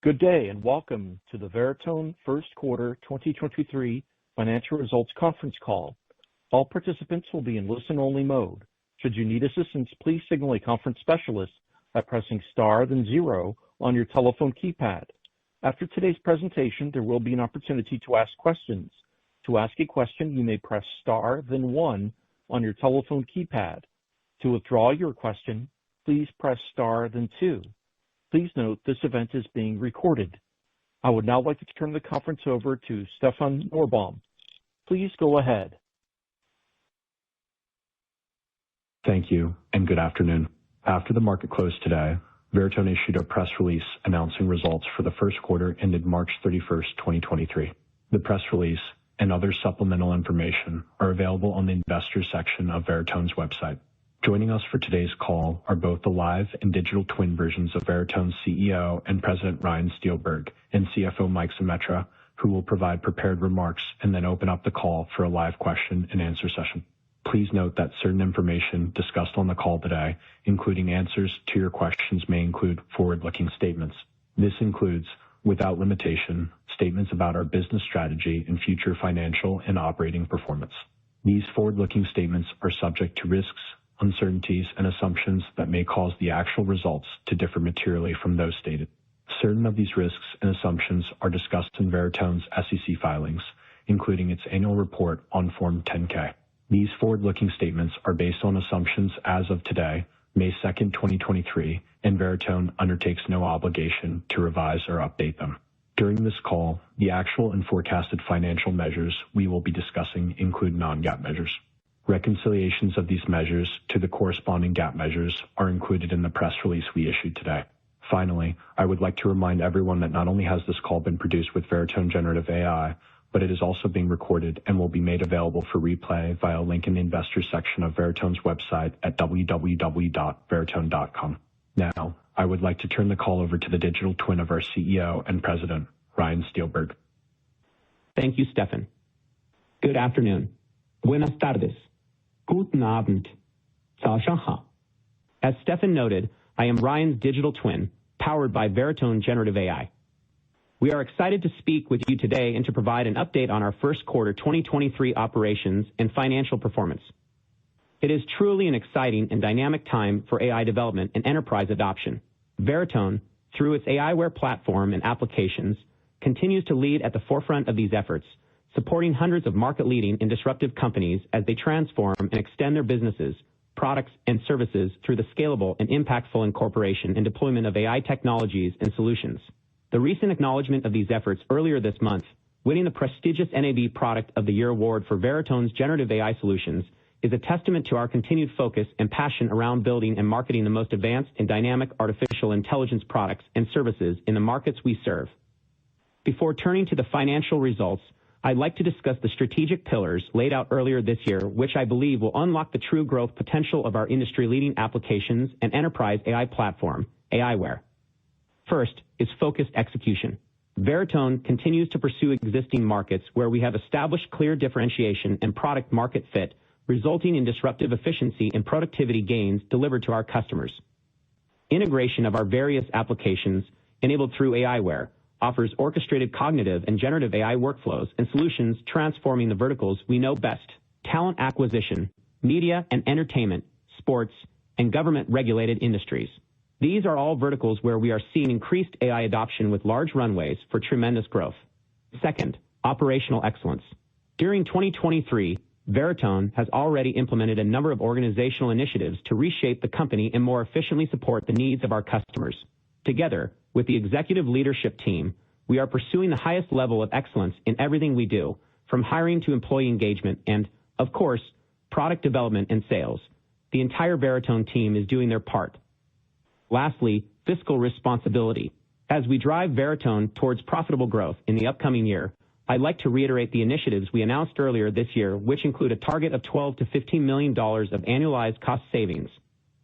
Good day, and welcome to the Veritone First Quarter 2023 Financial Results Conference Call. All participants will be in listen-only mode. Should you need assistance, please signal a conference specialist by pressing star then zero on your telephone keypad. After today's presentation, there will be an opportunity to ask questions. To ask a question, you may press star then one on your telephone keypad. To withdraw your question, please press star then two. Please note this event is being recorded. I would now like to turn the conference over to Stefan Norbaum. Please go ahead. Thank you, and good afternoon. After the market closed today, Veritone issued a press release announcing results for the first quarter ended March 31st, 2023. The press release and other supplemental information are available on the investors section of Veritone's website. Joining us for today's call are both the live and digital twin versions of Veritone's CEO and President Ryan Steelberg and CFO Mike Zemetra, who will provide prepared remarks and then open up the call for a live question and answer session. Please note that certain information discussed on the call today, including answers to your questions, may include forward-looking statements. This includes, without limitation, statements about our business strategy and future financial and operating performance. These forward-looking statements are subject to risks, uncertainties, and assumptions that may cause the actual results to differ materially from those stated. Certain of these risks and assumptions are discussed in Veritone's SEC filings, including its annual report on Form 10-K. These forward-looking statements are based on assumptions as of today, May 2nd, 2023, and Veritone undertakes no obligation to revise or update them. During this call, the actual and forecasted financial measures we will be discussing include non-GAAP measures. Reconciliations of these measures to the corresponding GAAP measures are included in the press release we issued today. Finally, I would like to remind everyone that not only has this call been produced with Veritone Generative AI, but it is also being recorded and will be made available for replay via a link in the investors section of Veritone's website at www.veritone.com. Now, I would like to turn the call over to the digital twin of our CEO and President, Ryan Steelberg. Thank you, Stefan. Good afternoon. Buenas tardes. Guten Abend. 早上好. As Stefan noted, I am Ryan's digital twin, powered by Veritone Generative AI. We are excited to speak with you today and to provide an update on our first quarter 2023 operations and financial performance. It is truly an exciting and dynamic time for AI development and enterprise adoption. Veritone, through its aiWARE platform and applications, continues to lead at the forefront of these efforts, supporting hundreds of market-leading and disruptive companies as they transform and extend their businesses, products, and services through the scalable and impactful incorporation and deployment of AI technologies and solutions. The recent acknowledgement of these efforts earlier this month, winning the prestigious NAB Product of the Year award for Veritone's generative AI solutions, is a testament to our continued focus and passion around building and marketing the most advanced and dynamic artificial intelligence products and services in the markets we serve. Before turning to the financial results, I'd like to discuss the strategic pillars laid out earlier this year, which I believe will unlock the true growth potential of our industry-leading applications and enterprise AI platform, aiWARE. First is focused execution. Veritone continues to pursue existing markets where we have established clear differentiation and product market fit, resulting in disruptive efficiency and productivity gains delivered to our customers. Integration of our various applications, enabled through aiWARE, offers orchestrated cognitive and generative AI workflows and solutions transforming the verticals we know best: talent acquisition, media and entertainment, sports, and government-regulated industries. These are all verticals where we are seeing increased AI adoption with large runways for tremendous growth. Second, operational excellence. During 2023, Veritone has already implemented a number of organizational initiatives to reshape the company and more efficiently support the needs of our customers. Together, with the executive leadership team, we are pursuing the highest level of excellence in everything we do, from hiring to employee engagement and, of course, product development and sales. The entire Veritone team is doing their part. Lastly, fiscal responsibility. As we drive Veritone towards profitable growth in the upcoming year, I'd like to reiterate the initiatives we announced earlier this year, which include a target of $12 to $15 million of annualized cost savings.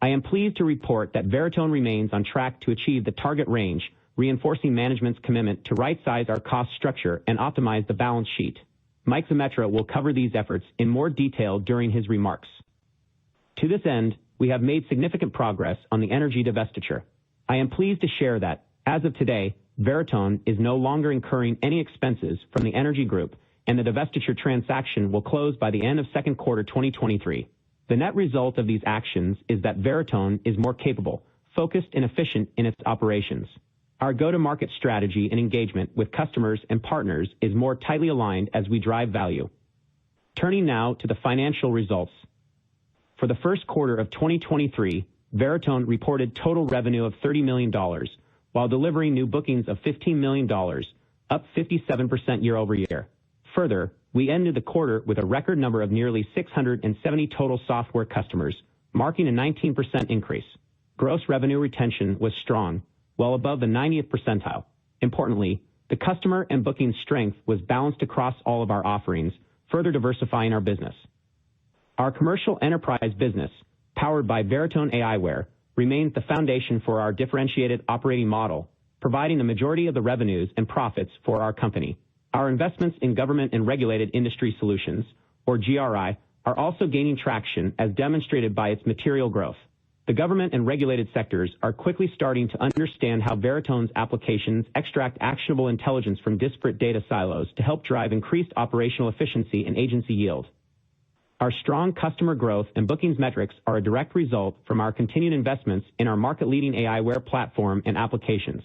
I am pleased to report that Veritone remains on track to achieve the target range, reinforcing management's commitment to right-size our cost structure and optimize the balance sheet. Mike Zemetra will cover these efforts in more detail during his remarks. To this end, we have made significant progress on the energy divestiture. I am pleased to share that, as of today, Veritone is no longer incurring any expenses from the energy group, and the divestiture transaction will close by the end of second quarter 2023. The net result of these actions is that Veritone is more capable, focused, and efficient in its operations. Our go-to-market strategy and engagement with customers and partners is more tightly aligned as we drive value. Turning now to the financial results. For the first quarter of 2023, Veritone reported total revenue of $30 million, while delivering new bookings of $15 million, up 57% year-over-year. Further, we ended the quarter with a record number of nearly 670 total software customers, marking a 19% increase. Gross revenue retention was strong, well above the 90th percentile. Importantly, the customer and booking strength was balanced across all of our offerings, further diversifying our business. Our commercial enterprise business, powered by Veritone aiWARE, remains the foundation for our differentiated operating model, providing the majority of the revenues and profits for our company. Our investments in government and regulated industry solutions, or GRI, are also gaining traction as demonstrated by its material growth. The government and regulated sectors are quickly starting to understand how Veritone's applications extract actionable intelligence from disparate data silos to help drive increased operational efficiency and agency yield. Our strong customer growth and bookings metrics are a direct result from our continued investments in our market-leading aiWARE platform and applications.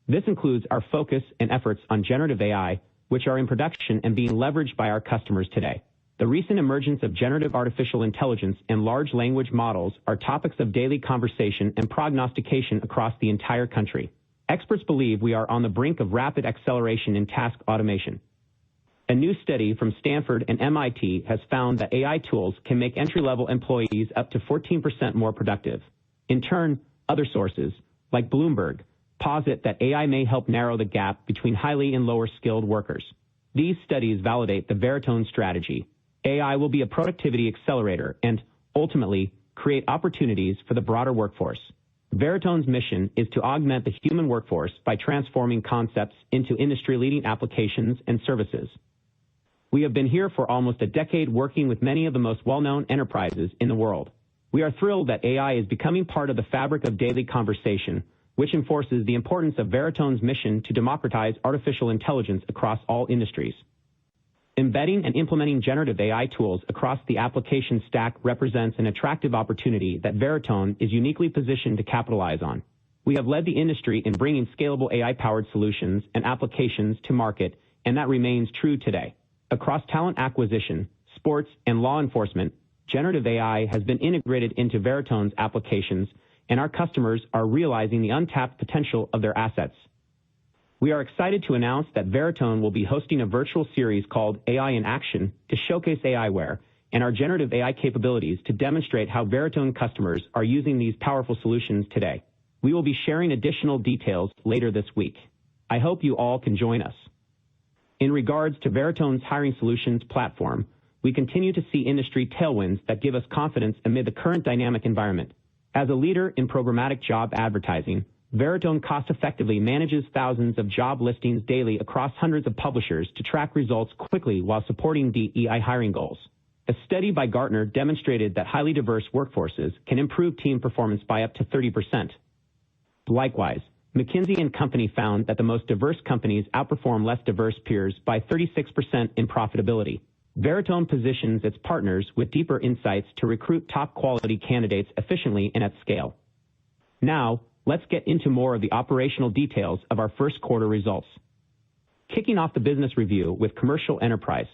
This includes our focus and efforts on generative AI, which are in production and being leveraged by our customers today. The recent emergence of generative artificial intelligence and large language models are topics of daily conversation and prognostication across the entire country. Experts believe we are on the brink of rapid acceleration in task automation. A new study from Stanford and MIT has found that AI tools can make entry-level employees up to 14% more productive. In turn, other sources, like Bloomberg, posit that AI may help narrow the gap between highly and lower-skilled workers. These studies validate the Veritone strategy. AI will be a productivity accelerator and, ultimately, create opportunities for the broader workforce. Veritone's mission is to augment the human workforce by transforming concepts into industry-leading applications and services. We have been here for almost a decade working with many of the most well-known enterprises in the world. We are thrilled that AI is becoming part of the fabric of daily conversation, which enforces the importance of Veritone's mission to democratize artificial intelligence across all industries. Embedding and implementing generative AI tools across the application stack represents an attractive opportunity that Veritone is uniquely positioned to capitalize on. We have led the industry in bringing scalable AI-powered solutions and applications to market, and that remains true today. Across talent acquisition, sports, and law enforcement, generative AI has been integrated into Veritone's applications, and our customers are realizing the untapped potential of their assets. We are excited to announce that Veritone will be hosting a virtual series called AI in Action to showcase aiWARE and our generative AI capabilities to demonstrate how Veritone customers are using these powerful solutions today. We will be sharing additional details later this week. I hope you all can join us. In regards to Veritone's hiring solutions platform, we continue to see industry tailwinds that give us confidence amid the current dynamic environment. As a leader in programmatic job advertising, Veritone cost-effectively manages thousands of job listings daily across hundreds of publishers to track results quickly while supporting DEI hiring goals. A study by Gartner demonstrated that highly diverse workforces can improve team performance by up to 30%. Likewise, McKinsey & Company found that the most diverse companies outperform less diverse peers by 36% in profitability. Veritone positions its partners with deeper insights to recruit top-quality candidates efficiently and at scale. Now, let's get into more of the operational details of our first quarter results. Kicking off the business review with commercial enterprise.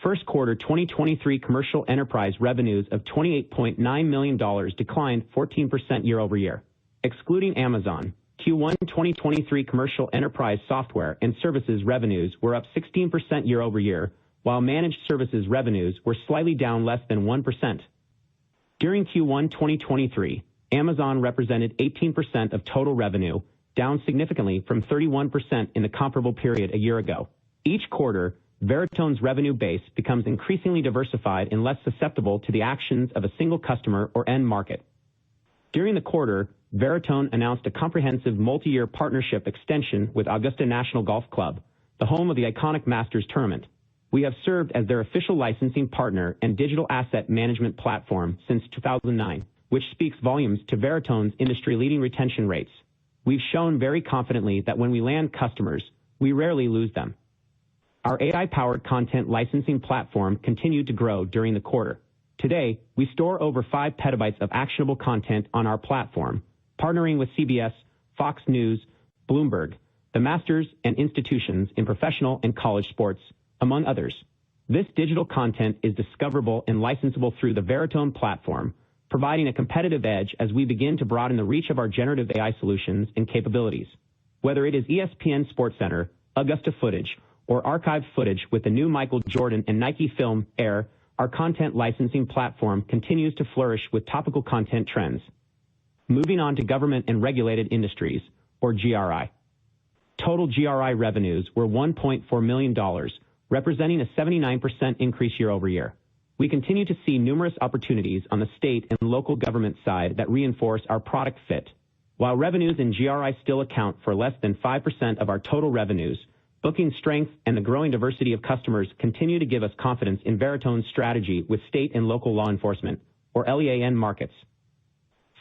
First quarter 2023 commercial enterprise revenues of $28.9 million declined 14% year-over-year. Excluding Amazon, Q1 2023 commercial enterprise software and services revenues were up 16% year-over-year, while managed services revenues were slightly down less than 1%. During Q1 2023, Amazon represented 18% of total revenue, down significantly from 31% in the comparable period a year ago. Each quarter, Veritone's revenue base becomes increasingly diversified and less susceptible to the actions of a single customer or end market. During the quarter, Veritone announced a comprehensive multi-year partnership extension with Augusta National Golf Club, the home of the iconic Masters Tournament. We have served as their official licensing partner and digital asset management platform since 2009, which speaks volumes to Veritone's industry-leading retention rates. we've shown very confidently that when we land customers, we rarely lose them. Our AI-powered content licensing platform continued to grow during the quarter. Today, we store over 5 petabytes of actionable content on our platform, partnering with CBS, Fox News, Bloomberg, the masters and institutions in professional and college sports, among others. This digital content is discoverable and licensable through the Veritone platform, providing a competitive edge as we begin to broaden the reach of our generative AI solutions and capabilities. Whether it is ESPN SportsCenter, Augusta footage, or archived footage with the new Michael Jordan and Nike film Air, our content licensing platform continues to flourish with topical content trends. Moving on to government and regulated industries, or GRI. Total GRI revenues were $1.4 million, representing a 79% increase year over year. We continue to see numerous opportunities on the state and local government side that reinforce our product fit. While revenues in GRI still account for less than 5% of our total revenues, booking strength and the growing diversity of customers continue to give us confidence in Veritone's strategy with state and local law enforcement, or LEAN markets.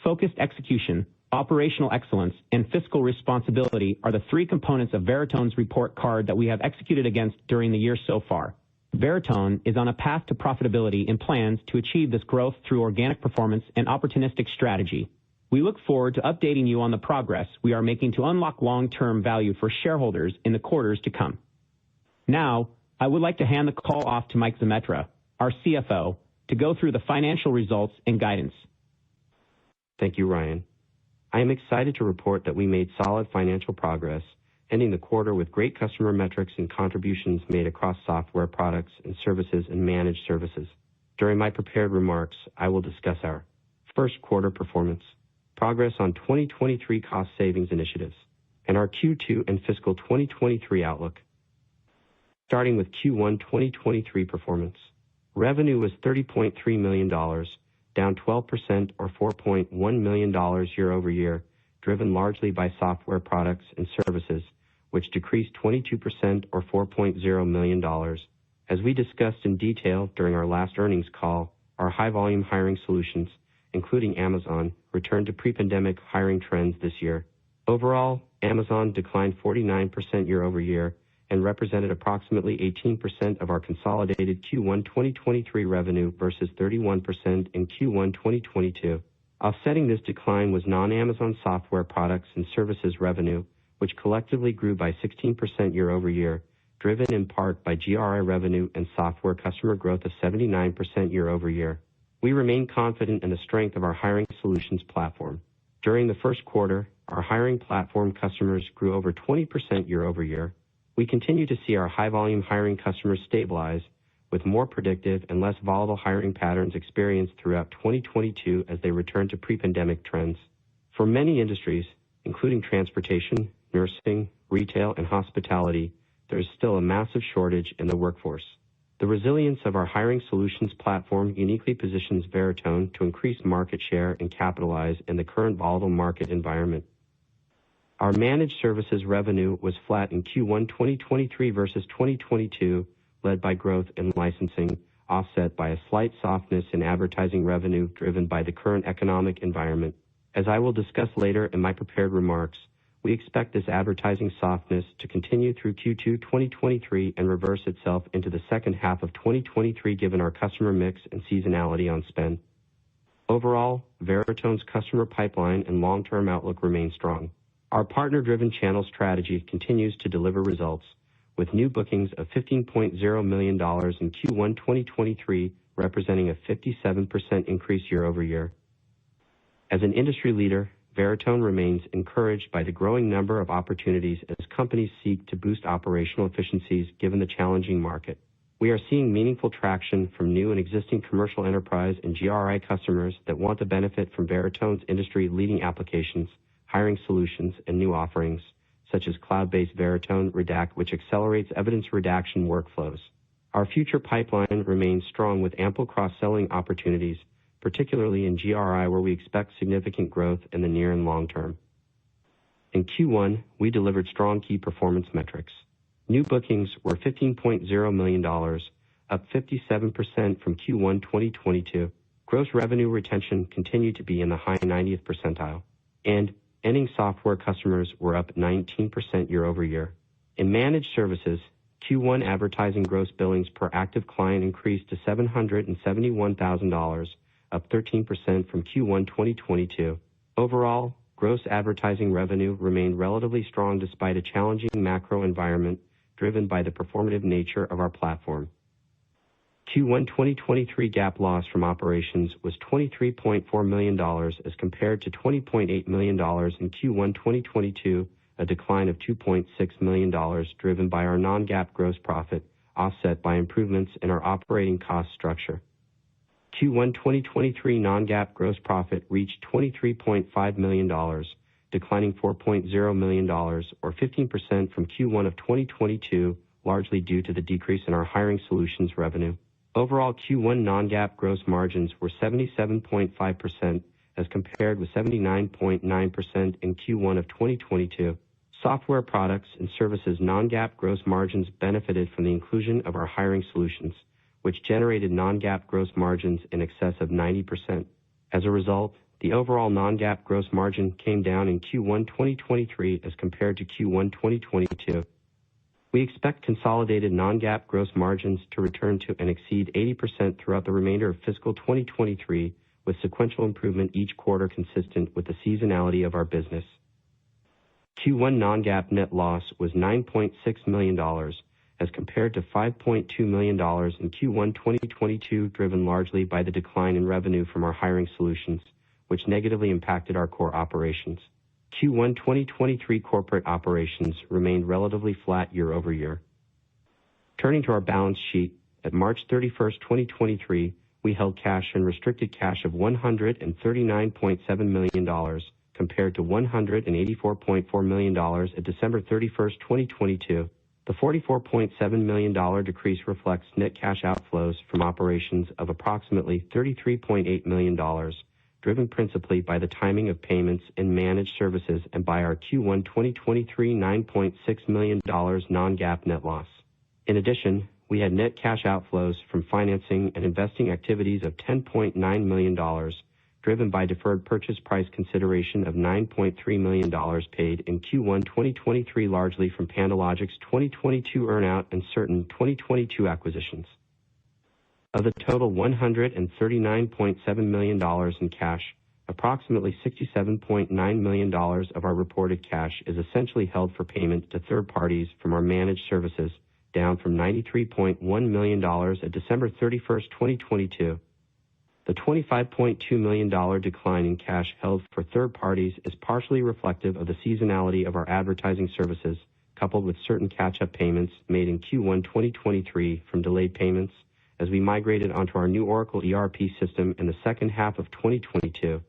Focused execution, operational excellence, and fiscal responsibility are the 3 components of Veritone's report card that we have executed against during the year so far. Veritone is on a path to profitability and plans to achieve this growth through organic performance and opportunistic strategy. We look forward to updating you on the progress we are making to unlock long-term value for shareholders in the quarters to come. Now, I would like to hand the call off to Mike Zemetra, our CFO, to go through the financial results and guidance. Thank you, Ryan. I am excited to report that we made solid financial progress, ending the quarter with great customer metrics and contributions made across software products and services and managed services. During my prepared remarks, I will discuss our first quarter performance, progress on 2023 cost savings initiatives, and our Q2 and fiscal 2023 outlook. Starting with Q1 2023 performance. Revenue was $30.3 million, down 12% or $4.1 million year over year, driven largely by software products and services, which decreased 22% or $4.0 million. As we discussed in detail during our last earnings call, our high-volume hiring solutions, including Amazon, returned to pre-pandemic hiring trends this year. Overall, Amazon declined 49% year over year and represented approximately 18% of our consolidated Q1 2023 revenue versus 31% in Q1 2022. Offsetting this decline was non-Amazon software products and services revenue, which collectively grew by 16% year over year, driven in part by GRI revenue and software customer growth of 79% year over year. We remain confident in the strength of our hiring solutions platform. During the first quarter, our hiring platform customers grew over 20% year over year. We continue to see our high-volume hiring customers stabilize, with more predictive and less volatile hiring patterns experienced throughout 2022 as they return to pre-pandemic trends. For many industries, including transportation, nursing, retail, and hospitality, there is still a massive shortage in the workforce. The resilience of our hiring solutions platform uniquely positions Veritone to increase market share and capitalize in the current volatile market environment. Our managed services revenue was flat in Q1 2023 versus 2022, led by growth in licensing, offset by a slight softness in advertising revenue driven by the current economic environment. As I will discuss later in my prepared remarks, we expect this advertising softness to continue through Q2 2023 and reverse itself into the second half of 2023 given our customer mix and seasonality on spend. Overall, Veritone's customer pipeline and long-term outlook remain strong. Our partner-driven channel strategy continues to deliver results, with new bookings of $15.0 million in Q1 2023, representing a 57% increase year over year. As an industry leader, Veritone remains encouraged by the growing number of opportunities as companies seek to boost operational efficiencies given the challenging market. We are seeing meaningful traction from new and existing commercial enterprise and GRI customers that want to benefit from Veritone's industry-leading applications, hiring solutions, and new offerings, such as cloud-based Veritone Redact, which accelerates evidence redaction workflows. Our future pipeline remains strong with ample cross-selling opportunities, particularly in GRI, where we expect significant growth in the near and long term. In Q1, we delivered strong key performance metrics. New bookings were $15.0 million, up 57% from Q1 2022. Gross revenue retention continued to be in the high 90th percentile, and Ending software customers were up 19% year-over-year. In managed services, Q1 advertising gross billings per active client increased to $771,000, up 13% from Q1 2022. Overall, gross advertising revenue remained relatively strong despite a challenging macro environment driven by the performative nature of our platform. Q1 2023 GAAP loss from operations was $23.4 million as compared to $20.8 million in Q1 2022, a decline of $2.6 million driven by our non-GAAP gross profit, offset by improvements in our operating cost structure. Q1 2023 non-GAAP gross profit reached $23.5 million, declining $4.0 million or 15% from Q1 of 2022, largely due to the decrease in our hiring solutions revenue. Overall, Q1 non-GAAP gross margins were 77.5% as compared with 79.9% in Q1 of 2022. Software products and services non-GAAP gross margins benefited from the inclusion of our hiring solutions, which generated non-GAAP gross margins in excess of 90%. As a result, the overall non-GAAP gross margin came down in Q1 2023 as compared to Q1 2022. We expect consolidated non-GAAP gross margins to return to and exceed 80% throughout the remainder of fiscal 2023, with sequential improvement each quarter consistent with the seasonality of our business. Q1 non-GAAP net loss was $9.6 million as compared to $5.2 million in Q1 2022, driven largely by the decline in revenue from our hiring solutions, which negatively impacted our core operations. Q1 2023 corporate operations remained relatively flat year-over-year. Turning to our balance sheet, at March 31st, 2023, we held cash and restricted cash of $139.7 million compared to $184.4 million at December 31st, 2022. The $44.7 million decrease reflects net cash outflows from operations of approximately $33.8 million, driven principally by the timing of payments in managed services and by our Q1 2023 $9.6 million non-GAAP net loss. In addition, we had net cash outflows from financing and investing activities of $10.9 million, driven by deferred purchase price consideration of $9.3 million paid in Q1 2023, largely from PandoLogic's 2022 earnout and certain 2022 acquisitions. Of the total $139.7 million in cash, approximately $67.9 million of our reported cash is essentially held for payment to third parties from our managed services, down from $93.1 million at December 31st, 2022. The $25.2 million decline in cash held for third parties is partially reflective of the seasonality of our advertising services, coupled with certain catch-up payments made in Q1 2023 from delayed payments as we migrated onto our new Oracle ERP system in the second half of 2022.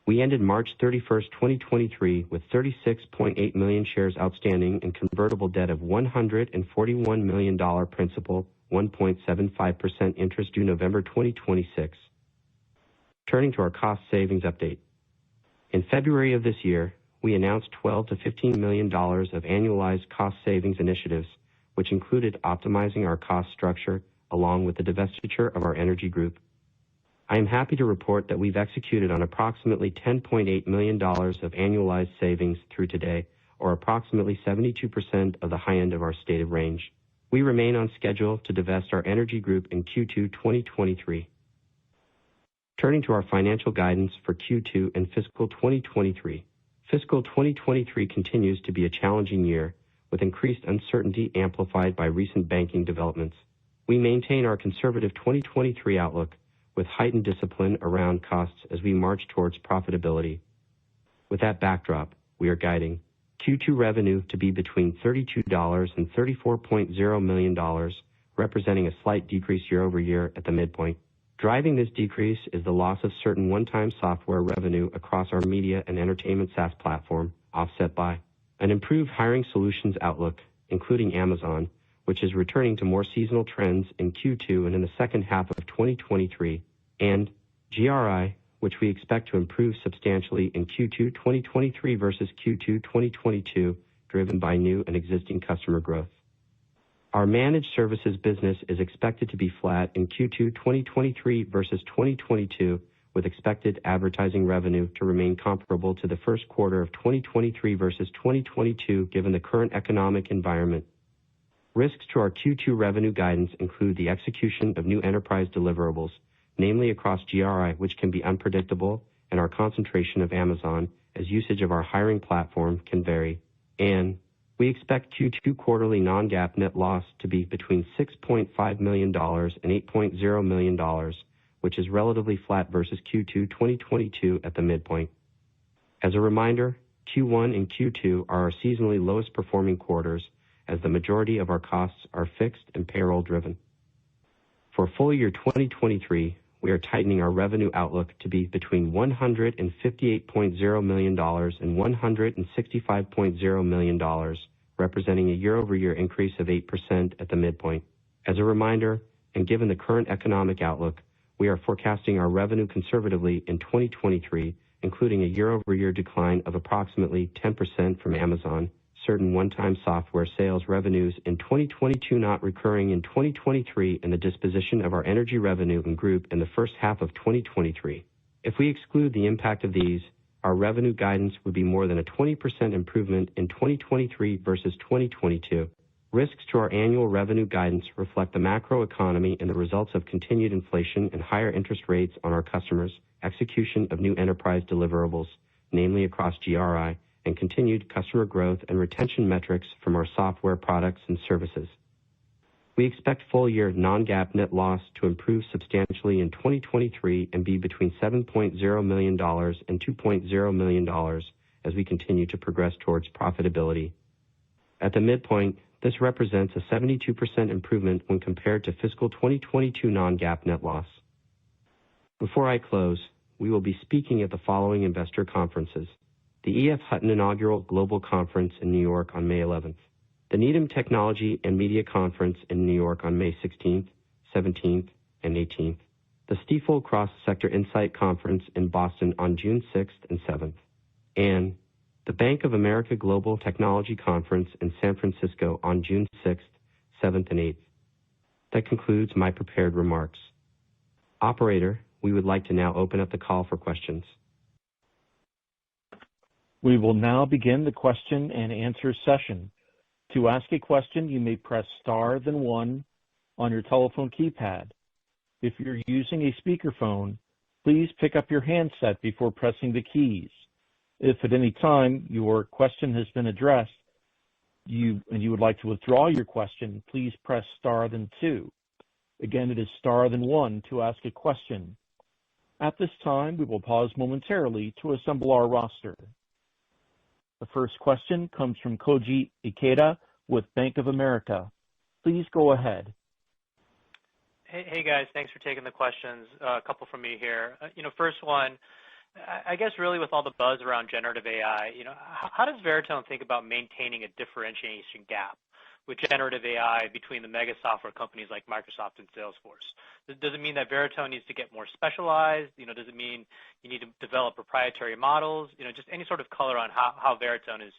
We ended March 31st, 2023 with 36.8 million shares outstanding and convertible debt of $141 million principal, 1.75% interest due November 2026. Turning to our cost savings update. In February of this year, we announced $12 to $15 million of annualized cost savings initiatives, which included optimizing our cost structure along with the divestiture of our energy group. I am happy to report that we've executed on approximately $10.8 million of annualized savings through today, or approximately 72% of the high end of our stated range. We remain on schedule to divest our energy group in Q2 2023. Turning to our financial guidance for Q2 and fiscal 2023. Fiscal 2023 continues to be a challenging year, with increased uncertainty amplified by recent banking developments. We maintain our conservative 2023 outlook with heightened discipline around costs as we march towards profitability. With that backdrop, we are guiding Q2 revenue to be between $32 and $34.0 million, representing a slight decrease year-over-year at the midpoint. Driving this decrease is the loss of certain one-time software revenue across our media and entertainment SaaS platform, offset by an improved hiring solutions outlook, including Amazon, which is returning to more seasonal trends in Q2 and in the second half of 2023, and GRI, which we expect to improve substantially in Q2 2023 versus Q2 2022, driven by new and existing customer growth. Our managed services business is expected to be flat in Q2 2023 versus 2022, with expected advertising revenue to remain comparable to the first quarter of 2023 versus 2022, given the current economic environment. Risks to our Q2 revenue guidance include the execution of new enterprise deliverables, namely across GRI, which can be unpredictable, and our concentration of Amazon, as usage of our hiring platform can vary. And we expect Q2 quarterly non-GAAP net loss to be between $6.5 million and $8.0 million, which is relatively flat versus Q2 2022 at the midpoint. As a reminder, Q1 and Q2 are our seasonally lowest performing quarters, as the majority of our costs are fixed and payroll driven. For full year 2023, we are tightening our revenue outlook to be between $158.0 million and $165.0 million, representing a year-over-year increase of 8% at the midpoint. As a reminder, and given the current economic outlook, we are forecasting our revenue conservatively in 2023, including a year-over-year decline of approximately 10% from Amazon, certain one-time software sales revenues in 2022 not recurring in 2023, and the disposition of our energy revenue and group in the first half of 2023. If we exclude the impact of these, our revenue guidance would be more than a 20% improvement in 2023 versus 2022. Risks to our annual revenue guidance reflect the macroeconomy and the results of continued inflation and higher interest rates on our customers, execution of new enterprise deliverables, namely across GRI, and continued customer growth and retention metrics from our software products and services. We expect full-year non-GAAP net loss to improve substantially in 2023 and be between $7.0 million and $2.0 million as we continue to progress towards profitability. At the midpoint, this represents a 72% improvement when compared to fiscal 2022 non-GAAP net loss. Before I close, we will be speaking at the following investor conferences: the EF Hutton Inaugural Global Conference in New York on May 11th, the Needham Technology and Media Conference in New York on May 16th, 17th, and 18th, the Stifel Cross Sector Insight Conference in Boston on June 6th and 7th, and the Bank of America Global Technology Conference in San Francisco on June 6th, 7th, and 8th. That concludes my prepared remarks. Operator, we would like to now open up the call for questions. We will now begin the question and answer session. To ask a question, you may press star then one on your telephone keypad. If you're using a speakerphone, please pick up your handset before pressing the keys. If at any time your question has been addressed and you would like to withdraw your question, please press star then two. Again, it is star then one to ask a question. At this time, we will pause momentarily to assemble our roster. The first question comes from Koji Ikeda with Bank of America. Please go ahead. Hey guys, thanks for taking the questions. A couple from me here. First one, I guess really with all the buzz around generative AI, how does Veritone think about maintaining a differentiation gap with generative AI between the mega software companies like Microsoft and Salesforce? Does it mean that Veritone needs to get more specialized? Does it mean you need to develop proprietary models? Just any sort of color on how Veritone is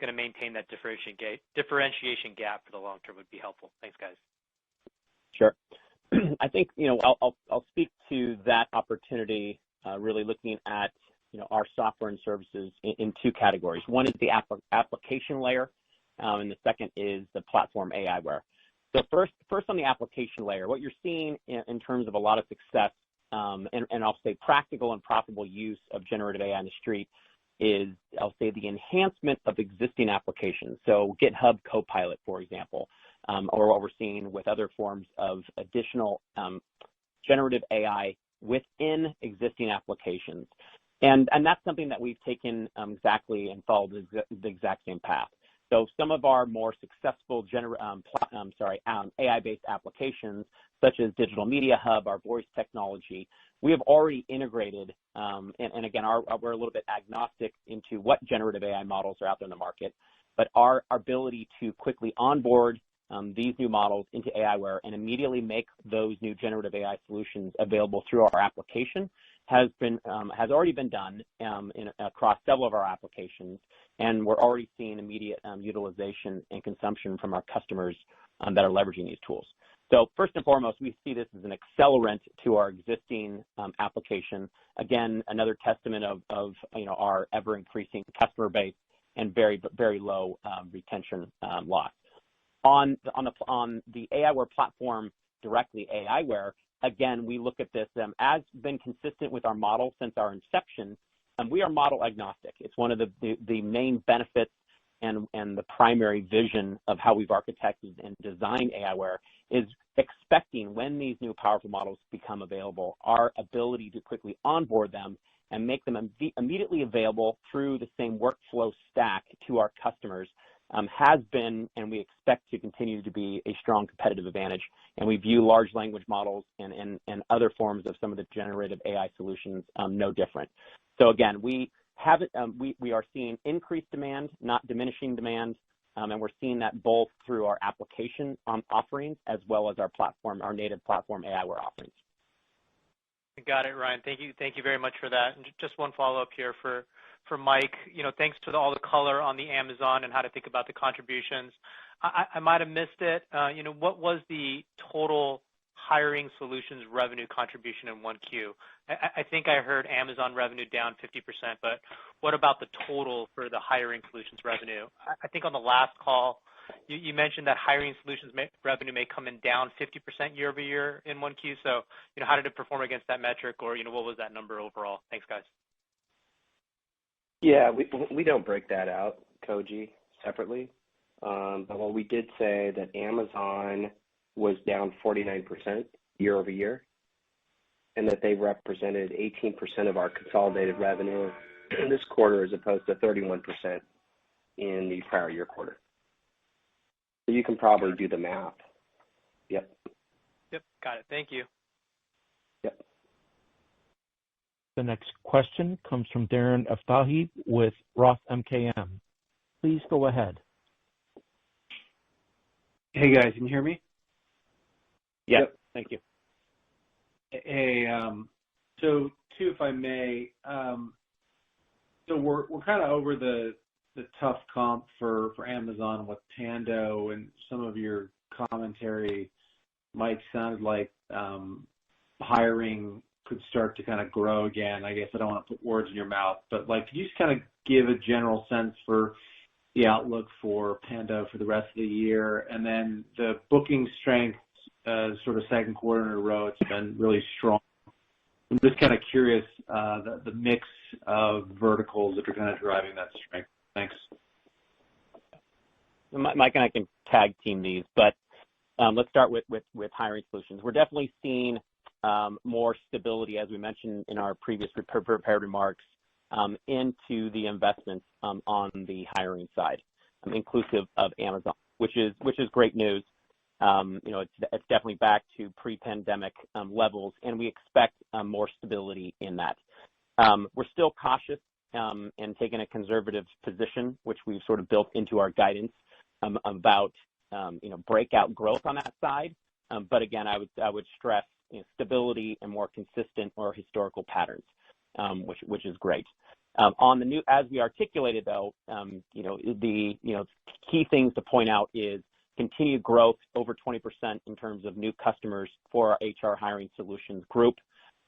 going to maintain that differentiation gap for the long term would be helpful. Thanks, guys. Sure. I think, I'll speak to that opportunity, really looking at, our software and services in two categories. One is the application layer, and the second is the platform aiWare. So first on the application layer, what you're seeing in terms of a lot of success, and I'll say practical and profitable use of generative AI on the street is, I'll say, the enhancement of existing applications. So GitHub Copilot, for example, or what we're seeing with other forms of additional generative AI within existing applications. And that's something that we've taken exactly and followed the exact same path. So some of our more successful AI-based applications, such as Digital Media Hub, our voice technology, we have already integrated, and again, we're a little bit agnostic into what generative AI models are out there in the market, but our ability to quickly onboard these new models into aiWare and immediately make those new generative AI solutions available through our application has already been done across several of our applications, and we're already seeing immediate utilization and consumption from our customers that are leveraging these tools. So first and foremost, we see this as an accelerant to our existing application. Again, another testament of our ever-increasing customer base and very, very low retention loss. On the aiWARE platform directly, aiWARE, again, we look at this as been consistent with our model since our inception. We are model agnostic. It's one of the main benefits and the primary vision of how we've architected and designed aiWARE is expecting when these new powerful models become available, our ability to quickly onboard them and make them immediately available through the same workflow stack to our customers has been, and we expect to continue to be, a strong competitive advantage. And we view large language models and other forms of some of the generative AI solutions no different. So again, we are seeing increased demand, not diminishing demand, and we're seeing that both through our application offerings as well as our platform, our native platform aiWARE offerings. Got it, Ryan. Thank you very much for that. And just one follow-up here for Mike. Thanks to all the color on the Amazon and how to think about the contributions. I might have missed it. What was the total hiring solutions revenue contribution in 1Q? I think I heard Amazon revenue down 50%, but what about the total for the hiring solutions revenue? I think on the last call, you mentioned that hiring solutions revenue may come in down 50% year over year in 1Q. So, how did it perform against that metric, or, what was that number overall? Thanks, guys. Yeah, we don't break that out, Koji, separately. But what we did say that Amazon was down 49% year over year, and that they represented 18% of our consolidated revenue this quarter as opposed to 31% in the prior year quarter. So you can probably do the math. Yep. Yep, got it. Thank you. Yep. The next question comes from Darren Aftahi with Roth MKM. Please go ahead. Hey, guys, can you hear me? Yeah, yep. Thank you. Hey, so two, if I may. So we're kind of over the tough comp for Amazon with Pando, and some of your commentary, Mike, sounded like hiring could start to kind of grow again. I guess I don't want to put words in your mouth, but could you just kind of give a general sense for the outlook for Pando for the rest of the year? And then the booking strength, sort of second quarter in a row, it's been really strong. I'm just kind of curious, the mix of verticals that are kind of driving that strength. Thanks. Mike and I can tag team these, but let's start with hiring solutions. We're definitely seeing more stability, as we mentioned in our previous prepared remarks, into the investments on the hiring side, inclusive of Amazon, which is great news. It's definitely back to pre-pandemic levels, and we expect more stability in that. We're still cautious and taking a conservative position, which we've sort of built into our guidance about breakout growth on that side. But again, I would stress stability and more consistent or historical patterns, which is great. On the new, as we articulated though, the key things to point out is continued growth over 20% in terms of new customers for our HR hiring solutions group,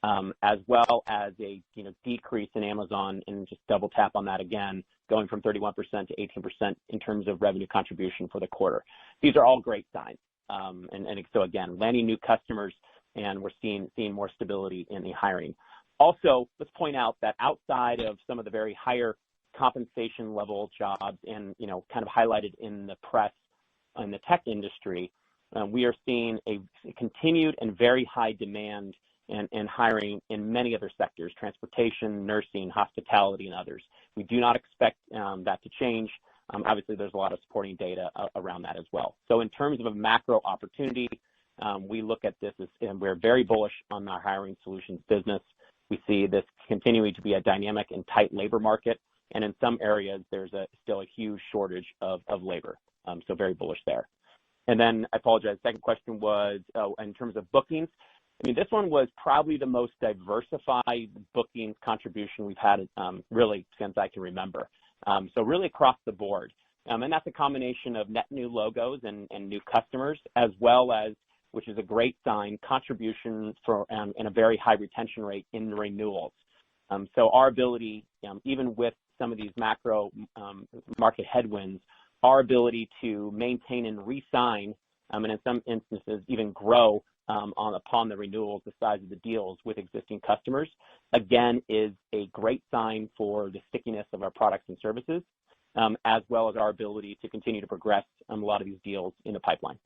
as well as a decrease in Amazon, and just double tap on that again, going from 31% to 18% in terms of revenue contribution for the quarter. These are all great signs. And so again, landing new customers, and we're seeing more stability in the hiring. Also, let's point out that outside of some of the very higher compensation level jobs and kind of highlighted in the press in the tech industry, we are seeing a continued and very high demand and hiring in many other sectors: transportation, nursing, hospitality, and others. We do not expect that to change. Obviously, there's a lot of supporting data around that as well. So in terms of a macro opportunity, we look at this and we're very bullish on our hiring solutions business. We see this continuing to be a dynamic and tight labor market, and in some areas, there's still a huge shortage of labor. So very bullish there. And then I apologize. Second question was in terms of bookings. I mean, this one was probably the most diversified bookings contribution we've had really since I can remember. So really across the board, And that's a combination of net new logos and new customers, as well as, which is a great sign, contribution for and a very high retention rate in renewals. So our ability, even with some of these macro market headwinds, our ability to maintain and re-sign, and in some instances even grow upon the renewals, the size of the deals with existing customers, again, is a great sign for the stickiness of our products and services, as well as our ability to continue to progress a lot of these deals in the pipeline.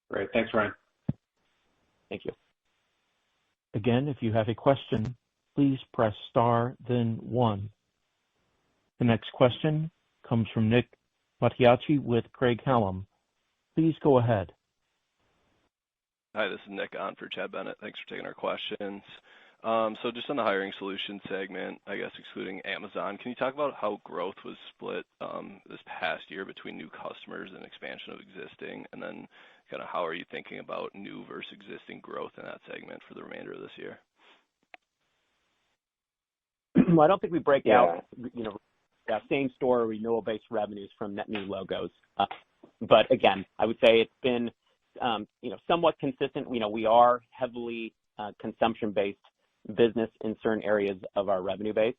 Great. Thanks, Ryan. Thank you. Again, if you have a question, please press star, then 1. The next question comes from Nick Mattiacci with Craig-Hallum. Please go ahead. Hi, this is Nick on for Chad Bennett. Thanks for taking our questions. So just on the hiring solution segment, I guess excluding Amazon, can you talk about how growth was split this past year between new customers and expansion of existing? And then kind of how are you thinking about new versus existing growth in that segment for the remainder of this year? Well, I don't think we break out, same store renewal-based revenues from net new logos. But again, I would say it's been, somewhat consistent. We are heavily consumption-based business in certain areas of our revenue base.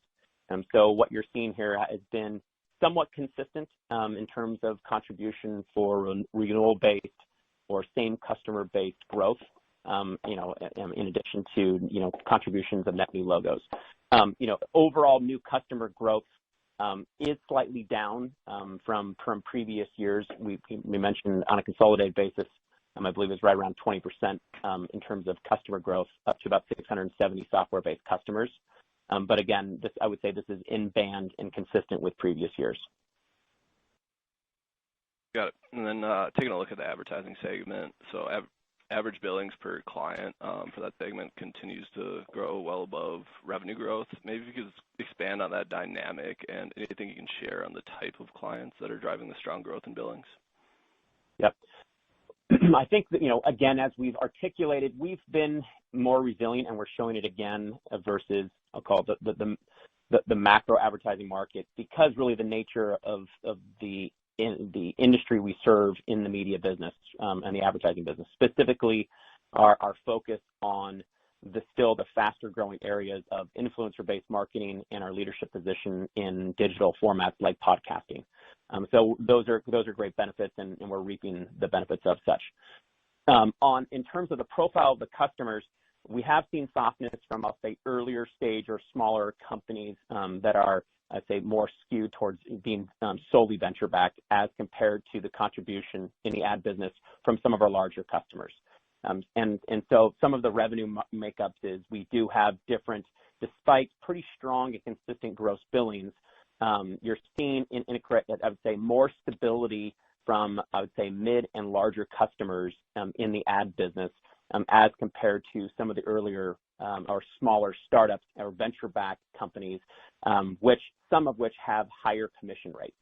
So what you're seeing here has been somewhat consistent in terms of contribution for renewal-based or same customer-based growth, in addition to, contributions of net new logos. Overall new customer growth is slightly down from previous years. We mentioned on a consolidated basis, I believe it's right around 20% in terms of customer growth, up to about 670 software-based customers. But again, I would say this is in band and consistent with previous years. Got it. And then taking a look at the advertising segment, so average billings per client for that segment continues to grow well above revenue growth. Maybe if you could expand on that dynamic and anything you can share on the type of clients that are driving the strong growth in billings. Yep. I think that, again, as we've articulated, we've been more resilient, and we're showing it again versus, I'll call it the macro advertising market, because really the nature of the industry we serve in the media business and the advertising business, specifically our focus on the faster growing areas of influencer-based marketing and our leadership position in digital formats like podcasting. So those are great benefits, and we're reaping the benefits of such. In terms of the profile of the customers, we have seen softness from, I'll say, earlier stage or smaller companies that are, I'd say, more skewed towards being solely venture-backed as compared to the contribution in the ad business from some of our larger customers. And so some of the revenue makeups is we do have different, despite pretty strong and consistent gross billings, you're seeing I would say more stability from, I would say, mid and larger customers in the ad business as compared to some of the earlier or smaller startups or venture-backed companies, some of which have higher commission rates.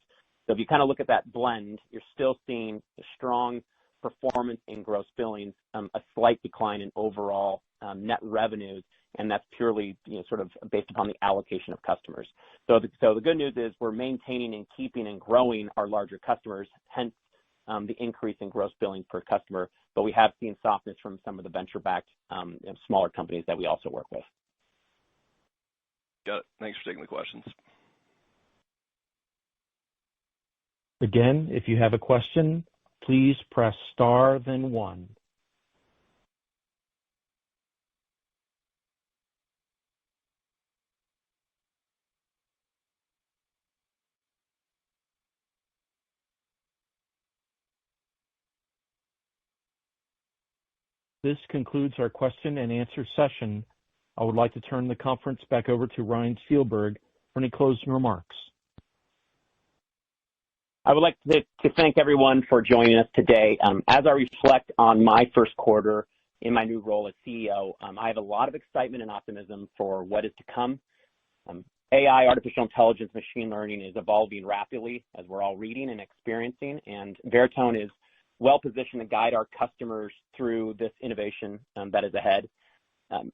So if you kind of look at that blend, you're still seeing a strong performance in gross billings, a slight decline in overall net revenues, and that's purely sort of based upon the allocation of customers. So the good news is we're maintaining and keeping and growing our larger customers, hence the increase in gross billings per customer, but we have seen softness from some of the venture-backed smaller companies that we also work with. Got it. Thanks for taking the questions. Again, if you have a question, please press star, then 1. This concludes our question and answer session. I would like to turn the conference back over to Ryan Steelberg for any closing remarks. I would like to thank everyone for joining us today. As I reflect on my first quarter in my new role as CEO, I have a lot of excitement and optimism for what is to come. AI, artificial intelligence, machine learning is evolving rapidly, as we're all reading and experiencing, and Veritone is well positioned to guide our customers through this innovation that is ahead.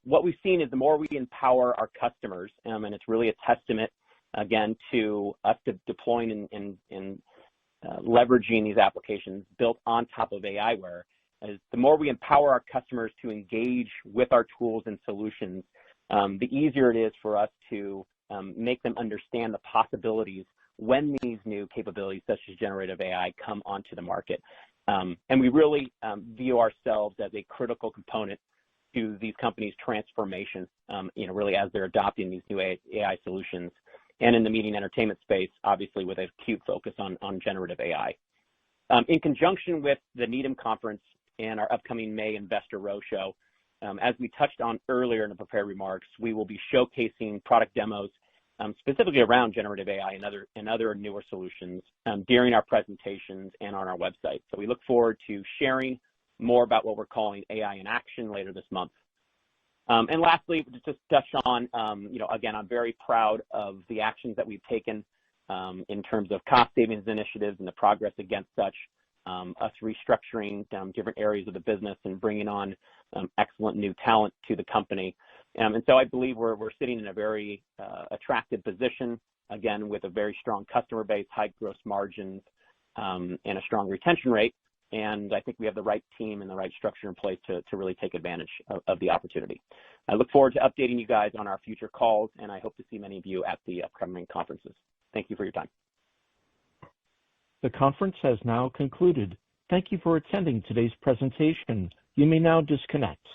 What we've seen is the more we empower our customers, and it's really a testament again, to us to deploying and leveraging these applications built on top of aiWARE. As the more we empower our customers to engage with our tools and solutions, the easier it is for us to make them understand the possibilities when these new capabilities such as generative AI come onto the market. And we really view ourselves as a critical component to these companies' transformation, really as they're adopting these new AI solutions. And in the media and entertainment space, obviously with an acute focus on generative AI. In conjunction with the Needham Conference and our upcoming May Investor Roadshow, as we touched on earlier in the prepared remarks, we will be showcasing product demos specifically around generative AI and other newer solutions during our presentations and on our website. So we look forward to sharing more about what we're calling AI in action later this month. And lastly, just to touch on, again, I'm very proud of the actions that we've taken in terms of cost savings initiatives and the progress against such, us restructuring different areas of the business and bringing on excellent new talent to the company. And so I believe we're sitting in a very attractive position, again, with a very strong customer base, high gross margins, and a strong retention rate. And I think we have the right team and the right structure in place to really take advantage of the opportunity. I look forward to updating you guys on our future calls, and I hope to see many of you at the upcoming conferences. Thank you for your time. The conference has now concluded. Thank you for attending today's presentation. You may now disconnect.